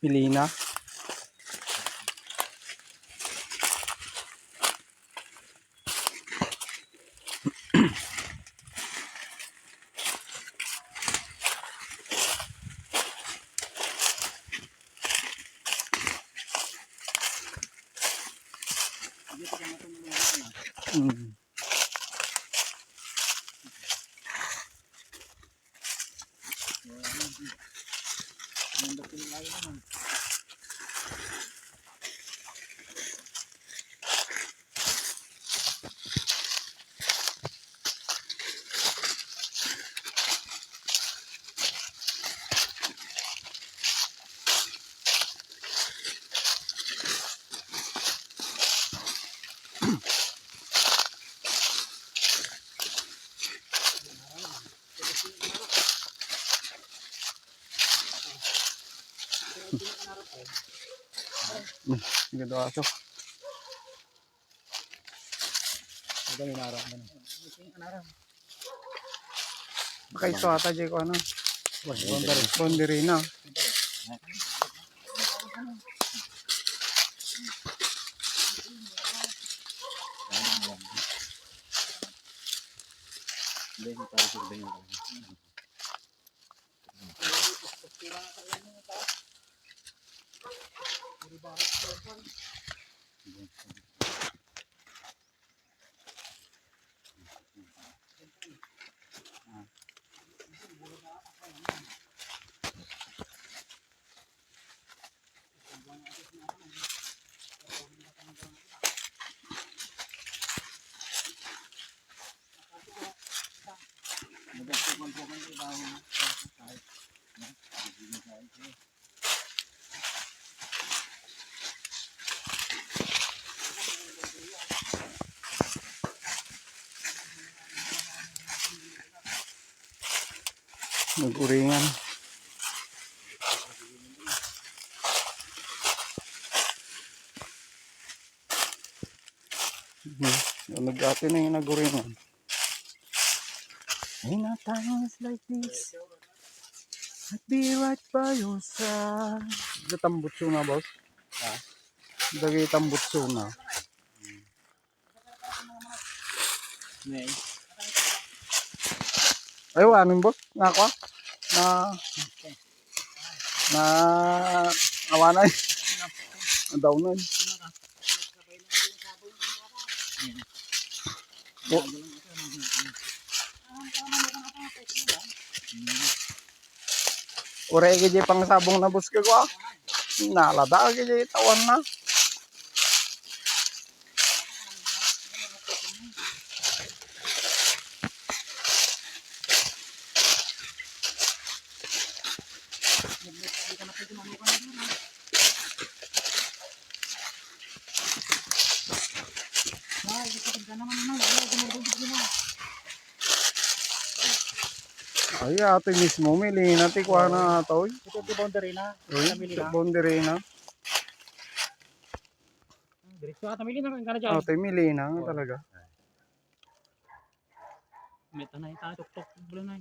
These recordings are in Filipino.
Pili na. Ganda aso. Baka iso ata dyan ko ano. Boundary na. Nag-uringan. Nag-ate na yung nag-uringan. In a times like this, I'd be right by your side. Datambutso na, boss. Dagi tambutso na. Ay, anong boss? Nakwa? Na awanay. Ang daunan. Ure gaya pang sabong na bus ka ko. Nalada gaya tawan na. Ay, ate mismo, mili natin kuha na ito. Ito di boundary na. Boundary na. Diretso ata mili na kan dyan. Ate, mili na talaga. Meta na ita tok-tok bulan na.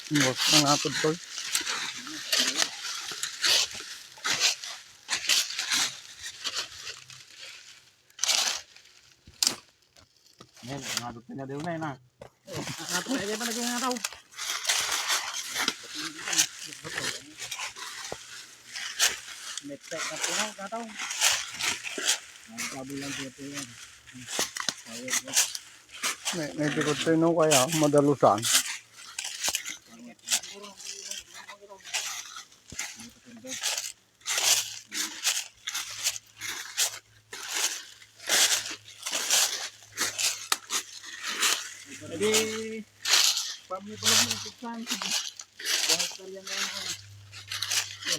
Bos ang atod to. Yan, ngadot na daw na. Ato na ba lagi nga daw. Meta ka po na daw. Ang kabel lang dito yan. Medyo ko tayo kaya madalusan. Jadi pamilya pala mo tiksan. Dahil kaya nga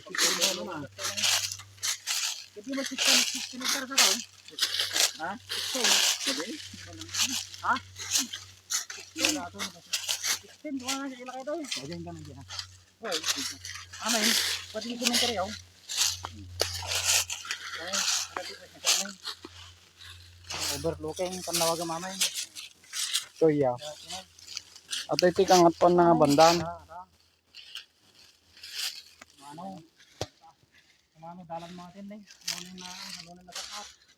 kita mo na. Jadi masih tiksan para sa taon. Ha? Jadi? Ha? Wala to. Tiksan ko na sa ilakay daw. Diyan ka na diyan. Hoy. Ano yun? Pati ko ng karayaw. Overlooking kan nawaga mamay. So yeah. At ito kangat pa na bandan. Ano? Ano dalan mga tin eh. Ano na sakat.